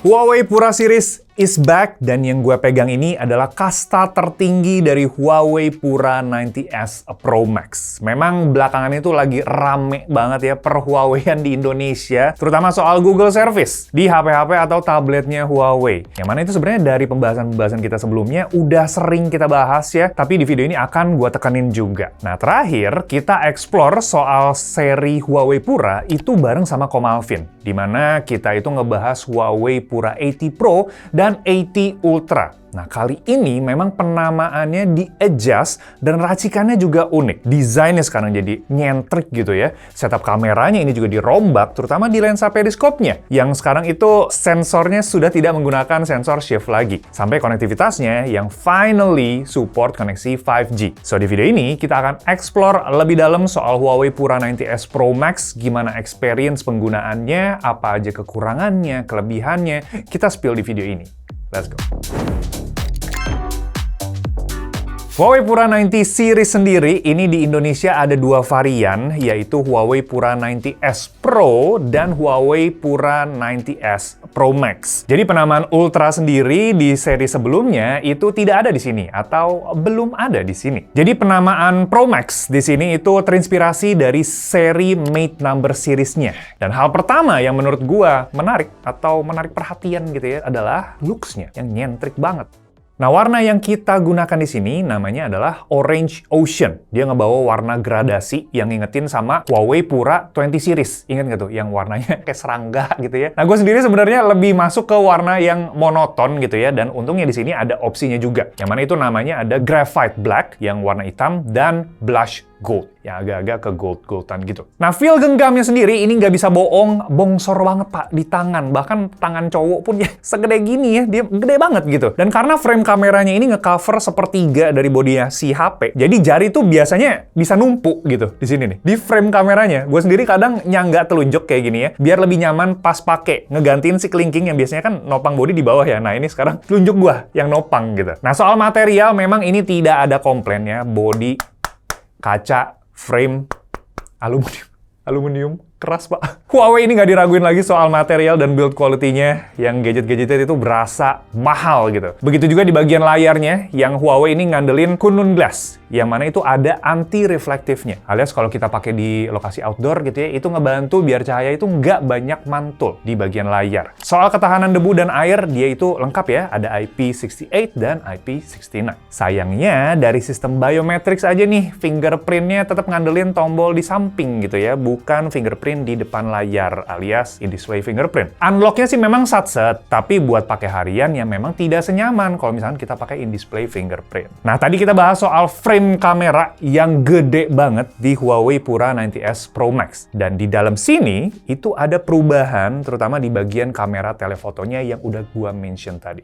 Huawei Pura Series is back, dan yang gue pegang ini adalah kasta tertinggi dari Huawei Pura 90s Pro Max. Memang belakangan itu lagi rame banget ya per-Huaweian di Indonesia, terutama soal Google Service di HP-HP atau tabletnya Huawei. Yang mana itu sebenarnya dari pembahasan-pembahasan kita sebelumnya udah sering kita bahas ya, tapi di video ini akan gue tekenin juga. Nah, terakhir kita explore soal seri Huawei Pura itu bareng sama Komalvin, di mana kita itu ngebahas Huawei Pura 80 Pro dan 80 Ultra. Nah, kali ini memang penamaannya di-adjust dan racikannya juga unik. Desainnya sekarang jadi nyentrik gitu ya. Setup kameranya ini juga dirombak, terutama di lensa periskopnya. Yang sekarang itu sensornya sudah tidak menggunakan sensor shift lagi. Sampai konektivitasnya yang finally support koneksi 5G. So, di video ini kita akan explore lebih dalam soal Huawei Pura 90s Pro Max, gimana experience penggunaannya, apa aja kekurangannya, kelebihannya. Kita spill di video ini. Let's go. Huawei Pura 90 series sendiri, ini di Indonesia ada dua varian, yaitu Huawei Pura 90s Pro dan Huawei Pura 90s Pro Max. Jadi penamaan Ultra sendiri di seri sebelumnya itu tidak ada di sini, atau belum ada di sini. Jadi penamaan Pro Max di sini itu terinspirasi dari seri Mate number series-nya. Dan hal pertama yang menurut gua menarik, atau menarik perhatian gitu ya, adalah looks-nya yang nyentrik banget. Nah, warna yang kita gunakan di sini namanya adalah Orange Ocean. Dia ngebawa warna gradasi yang ngingetin sama Huawei Pura 20 series. Ingat nggak tuh? Yang warnanya kayak serangga gitu ya. Nah, gue sendiri sebenarnya lebih masuk ke warna yang monoton gitu ya. Dan untungnya di sini ada opsinya juga. Yang mana itu namanya ada Graphite Black yang warna hitam dan Blush Gold, yang agak-agak ke gold-goldan gitu. Nah, feel genggamnya sendiri ini nggak bisa bohong, bongsor banget Pak di tangan. Bahkan tangan cowok pun ya segede gini ya, dia gede banget gitu. Dan karena frame kameranya ini ngecover sepertiga dari bodinya si HP, jadi jari tuh biasanya bisa numpuk gitu di sini nih. Di frame kameranya, gue sendiri kadang nyangga telunjuk kayak gini ya, biar lebih nyaman pas pakai, ngegantiin si kelingking yang biasanya kan nopang body di bawah ya. Nah, ini sekarang telunjuk gue yang nopang gitu. Nah, soal material memang ini tidak ada komplain ya, body, kaca, frame, aluminium, keras Pak. Huawei ini nggak diraguin lagi soal material dan build quality-nya, yang gadget-gadgetnya itu berasa mahal gitu. Begitu juga di bagian layarnya, yang Huawei ini ngandelin Kunlun Glass, yang mana itu ada anti-reflektifnya. Alias kalau kita pakai di lokasi outdoor gitu ya, itu ngebantu biar cahaya itu nggak banyak mantul di bagian layar. Soal ketahanan debu dan air, dia itu lengkap ya, ada IP68 dan IP69. Sayangnya, dari sistem biometrics aja nih, fingerprint-nya tetap ngandelin tombol di samping gitu ya, bukan fingerprint di depan layar, alias in-display fingerprint. Unlock-nya sih memang satset, tapi buat pakai harian yang memang tidak senyaman kalau misalnya kita pakai in-display fingerprint. Nah, tadi kita bahas soal frame kamera yang gede banget di Huawei Pura 90s Pro Max. Dan di dalam sini, itu ada perubahan, terutama di bagian kamera telefotonya yang udah gua mention tadi.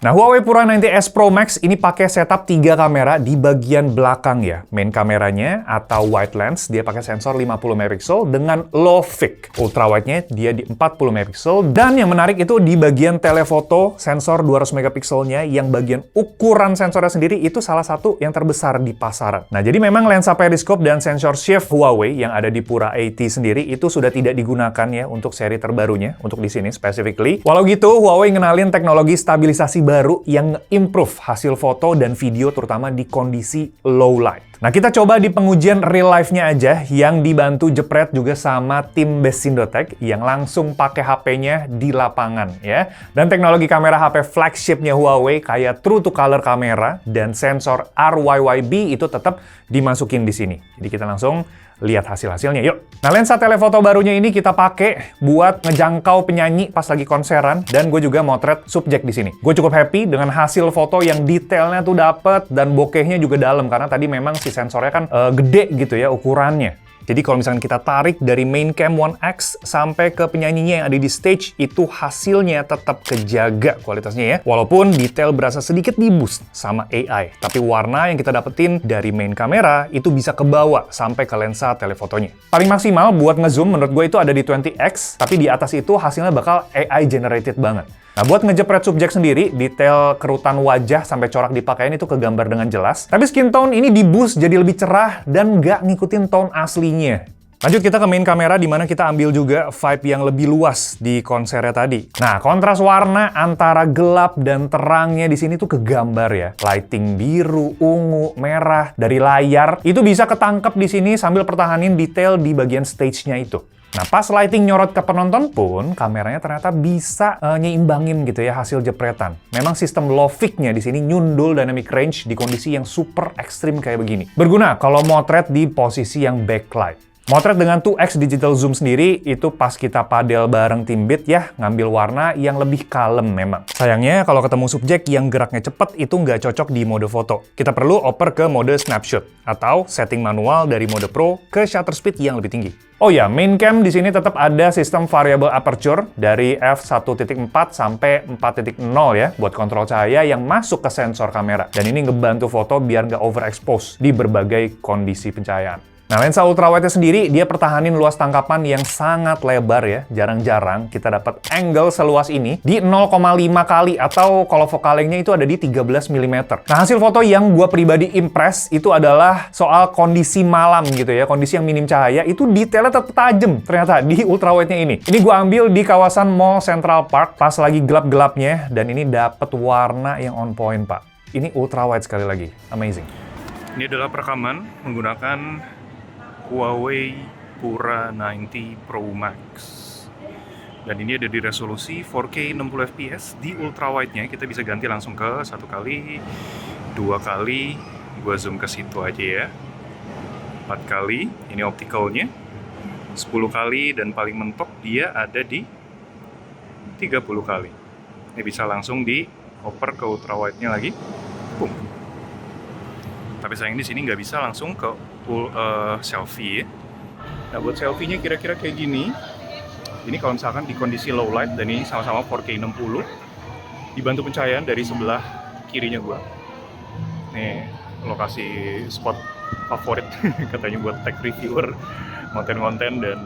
Nah, Huawei Pura 90s Pro Max ini pakai setup 3 kamera di bagian belakang ya. Main kameranya atau wide lens, dia pakai sensor 50 megapiksel dengan low fig. Ultra wide-nya dia di 40 megapiksel. Dan yang menarik itu di bagian telefoto, sensor 200 megapikselnya yang bagian ukuran sensornya sendiri itu salah satu yang terbesar di pasaran. Nah, jadi memang lensa periskop dan sensor shift Huawei yang ada di Pura 80 sendiri itu sudah tidak digunakan ya untuk seri terbarunya, untuk di sini specifically. Walau gitu, Huawei ngenalin teknologi stabilisasi baru yang improve hasil foto dan video terutama di kondisi low light. Nah, kita coba di pengujian real life-nya aja yang dibantu jepret juga sama tim Besindotech yang langsung pakai HP-nya di lapangan ya. Dan teknologi kamera HP flagship-nya Huawei kayak True to Color kamera dan sensor RYYB itu tetap dimasukin di sini. Jadi kita langsung lihat hasil-hasilnya, yuk. Nah, lensa telefoto barunya ini kita pakai buat ngejangkau penyanyi pas lagi konseran, dan gue juga motret subjek di sini. Gue cukup happy dengan hasil foto yang detailnya tuh dapet dan bokehnya juga dalam, karena tadi memang si sensornya kan gede gitu ya ukurannya. Jadi kalau misalkan kita tarik dari main cam One X sampai ke penyanyinya yang ada di stage, itu hasilnya tetap kejaga kualitasnya ya. Walaupun detail berasa sedikit di-boost sama AI. Tapi warna yang kita dapetin dari main kamera itu bisa kebawa sampai ke lensa telefotonya. Paling maksimal buat ngezoom menurut gue itu ada di 20x, tapi di atas itu hasilnya bakal AI generated banget. Nah, buat ngejepret subjek sendiri, detail kerutan wajah sampai corak di pakaian itu kegambar dengan jelas. Tapi skin tone ini di-boost jadi lebih cerah dan nggak ngikutin tone aslinya. Lanjut kita ke main kamera di mana kita ambil juga vibe yang lebih luas di konsernya tadi. Nah, kontras warna antara gelap dan terangnya di sini tuh kegambar ya. Lighting biru, ungu, merah dari layar itu bisa ketangkep di sini sambil pertahanin detail di bagian stage-nya itu. Nah, pas lighting nyorot ke penonton pun, kameranya ternyata bisa nyeimbangin gitu ya hasil jepretan. Memang sistem Lovic-nya di sini nyundul dynamic range di kondisi yang super ekstrim kayak begini. Berguna kalau motret di posisi yang backlight. Motret dengan 2x digital zoom sendiri itu pas kita padel bareng tim beat ya, ngambil warna yang lebih kalem memang. Sayangnya kalau ketemu subjek yang geraknya cepet itu nggak cocok di mode foto. Kita perlu oper ke mode snapshot atau setting manual dari mode pro ke shutter speed yang lebih tinggi. Oh ya, main cam di sini tetap ada sistem variable aperture dari f1.4 sampai 4.0 ya buat kontrol cahaya yang masuk ke sensor kamera. Dan ini ngebantu foto biar nggak overexpose di berbagai kondisi pencahayaan. Nah, lensa ultrawide sendiri, dia pertahanin luas tangkapan yang sangat lebar ya. Jarang-jarang kita dapat angle seluas ini di 0,5 kali atau kalau focal length-nya itu ada di 13 mm. Nah, hasil foto yang gua pribadi impress itu adalah soal kondisi malam gitu ya. Kondisi yang minim cahaya, itu detailnya tetap tajam ternyata di ultrawide-nya ini. Ini gua ambil di kawasan Mall Central Park pas lagi gelap-gelapnya dan ini dapat warna yang on point, Pak. Ini ultrawide sekali lagi. Amazing. Ini adalah perekaman menggunakan Huawei Pura 90 Pro Max. Dan ini ada di resolusi 4K 60 fps. Di ultrawide-nya kita bisa ganti langsung ke 1 kali, 2 kali, gua zoom ke situ aja ya. 4 kali, ini opticalnya. 10 kali dan paling mentok dia ada di 30 kali. Ini bisa langsung dioper ke ultrawide-nya lagi. Boom. Tapi sayang di sini nggak bisa langsung ke selfie ya. Nah, buat selfie-nya kira-kira kayak gini. Ini kalau misalkan di kondisi low light dan ini sama-sama 4K 60 dibantu pencahayaan dari sebelah kirinya gua. Nih, lokasi spot favorit katanya buat tech reviewer, konten-konten dan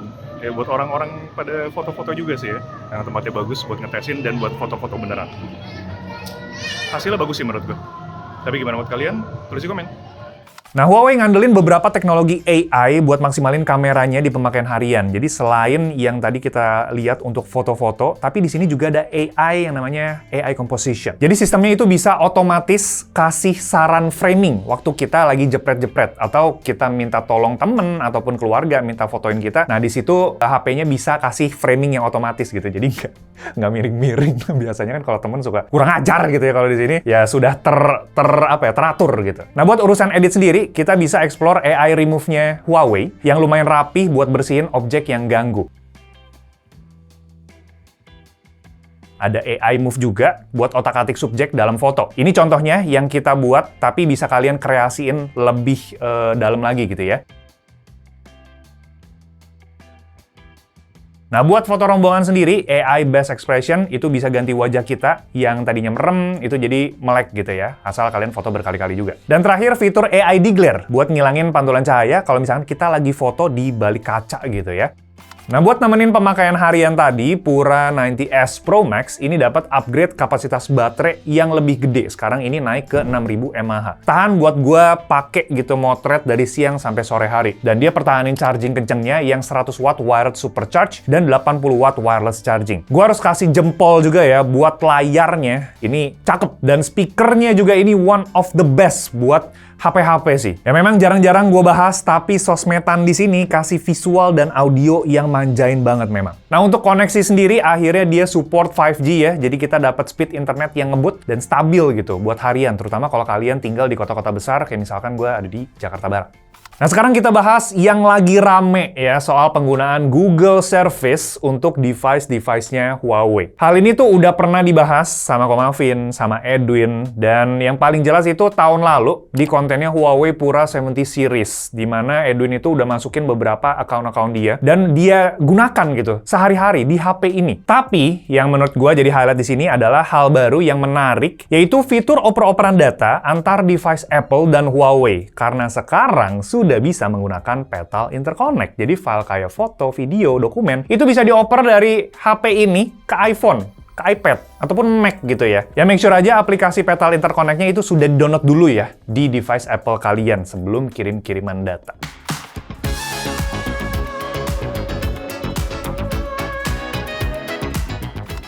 buat orang-orang pada foto-foto juga sih ya. Yang tempatnya bagus buat ngetesin dan buat foto-foto beneran. Hasilnya bagus sih menurut gua. Tapi gimana buat kalian? Tulis di komen. Nah, Huawei ngandelin beberapa teknologi AI buat maksimalin kameranya di pemakaian harian. Jadi selain yang tadi kita lihat untuk foto-foto, tapi di sini juga ada AI yang namanya AI Composition. Jadi sistemnya itu bisa otomatis kasih saran framing waktu kita lagi jepret-jepret atau kita minta tolong temen ataupun keluarga minta fotoin kita. Nah, di situ HP-nya bisa kasih framing yang otomatis gitu. Jadi nggak miring-miring. Biasanya kan kalau temen suka kurang ajar gitu ya kalau di sini. Ya sudah teratur gitu. Nah, buat urusan edit sendiri, kita bisa explore AI remove-nya Huawei yang lumayan rapih buat bersihin objek yang ganggu. Ada AI Move juga buat otak-atik subjek dalam foto. Ini contohnya yang kita buat, tapi bisa kalian kreasiin lebih dalam lagi gitu ya. Nah, buat foto rombongan sendiri, AI Best Expression itu bisa ganti wajah kita yang tadinya merem, itu jadi melek gitu ya, asal kalian foto berkali-kali juga. Dan terakhir, fitur AI Deglare buat ngilangin pantulan cahaya kalau misalkan kita lagi foto di balik kaca gitu ya. Nah, buat nemenin pemakaian harian tadi, Pura 90S Pro Max ini dapat upgrade kapasitas baterai yang lebih gede. Sekarang ini naik ke 6000 mAh. Tahan buat gua pakai gitu motret dari siang sampai sore hari. Dan dia pertahanin charging kencengnya yang 100 watt wired supercharge dan 80 watt wireless charging. Gua harus kasih jempol juga ya buat layarnya. Ini cakep. Dan speakernya juga ini one of the best buat HP-HP sih. Ya memang jarang-jarang gue bahas, tapi sosmedan di sini kasih visual dan audio yang manjain banget memang. Nah, untuk koneksi sendiri akhirnya dia support 5G ya. Jadi kita dapat speed internet yang ngebut dan stabil gitu buat harian, terutama kalau kalian tinggal di kota-kota besar kayak misalkan gue ada di Jakarta Barat. Nah, sekarang kita bahas yang lagi rame ya soal penggunaan Google Service untuk device-device-nya Huawei. Hal ini tuh udah pernah dibahas sama Komavin, sama Edwin, dan yang paling jelas itu tahun lalu di kontennya Huawei Pura 70 Series, di mana Edwin itu udah masukin beberapa account-account dia, dan dia gunakan gitu sehari-hari di HP ini. Tapi yang menurut gua jadi highlight di sini adalah hal baru yang menarik, yaitu fitur oper-operan data antar device Apple dan Huawei. Karena sekarang sudah bisa menggunakan Petal Interconnect. Jadi file kayak foto, video, dokumen, itu bisa dioper dari HP ini ke iPhone, ke iPad, ataupun Mac gitu ya. Ya make sure aja aplikasi Petal Interconnect-nya itu sudah di-download dulu ya di device Apple kalian sebelum kirim-kiriman data.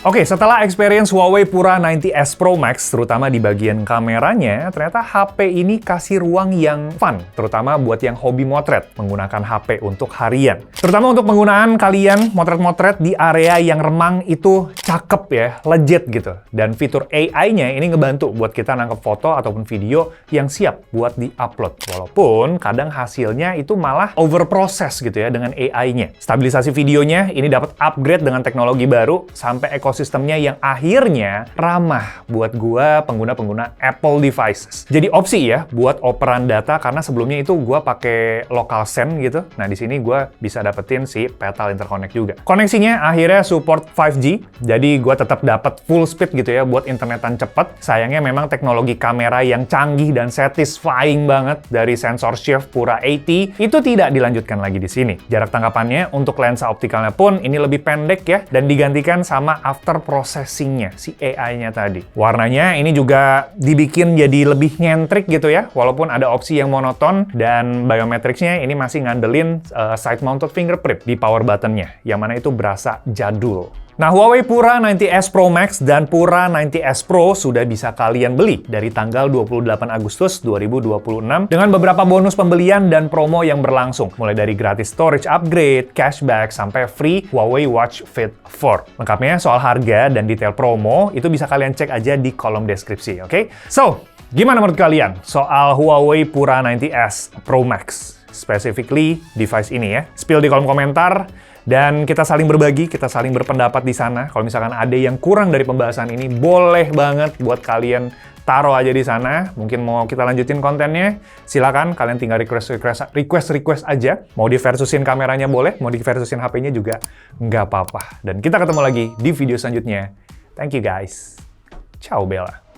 Oke, setelah experience Huawei Pura 90s Pro Max, terutama di bagian kameranya, ternyata HP ini kasih ruang yang fun, terutama buat yang hobi motret, menggunakan HP untuk harian. Terutama untuk penggunaan kalian motret-motret di area yang remang itu cakep ya, legit gitu. Dan fitur AI-nya ini ngebantu buat kita nangkep foto ataupun video yang siap buat di-upload. Walaupun kadang hasilnya itu malah overprocess gitu ya dengan AI-nya. Stabilisasi videonya ini dapat upgrade dengan teknologi baru sampai ekosistemnya yang akhirnya ramah buat gua pengguna-pengguna Apple devices. Jadi opsi ya buat operan data karena sebelumnya itu gua pakai local SIM gitu. Nah di sini gua bisa dapetin si Petal Interconnect juga. Koneksinya akhirnya support 5G, jadi gua tetap dapat full speed gitu ya buat internetan cepet. Sayangnya memang teknologi kamera yang canggih dan satisfying banget dari sensor shift Pura 80 itu tidak dilanjutkan lagi di sini. Jarak tangkapannya untuk lensa optikalnya pun ini lebih pendek ya dan digantikan sama after processing-nya, si AI-nya tadi. Warnanya ini juga dibikin jadi lebih nyentrik gitu ya, walaupun ada opsi yang monoton dan biometrics-nya ini masih ngandelin side-mounted fingerprint di power button-nya, yang mana itu berasa jadul. Nah, Huawei Pura 90s Pro Max dan Pura 90s Pro sudah bisa kalian beli dari tanggal 28 Agustus 2026 dengan beberapa bonus pembelian dan promo yang berlangsung, mulai dari gratis storage upgrade, cashback, sampai free Huawei Watch Fit 4. Lengkapnya soal harga dan detail promo itu bisa kalian cek aja di kolom deskripsi, oke? So, gimana menurut kalian soal Huawei Pura 90s Pro Max? Specifically device ini ya. Spill di kolom komentar. Dan kita saling berbagi, kita saling berpendapat di sana. Kalau misalkan ada yang kurang dari pembahasan ini, boleh banget buat kalian taruh aja di sana. Mungkin mau kita lanjutin kontennya, silakan kalian tinggal request aja. Mau diversusin kameranya boleh, mau diversusin HP-nya juga nggak apa-apa. Dan kita ketemu lagi di video selanjutnya. Thank you guys. Ciao Bella.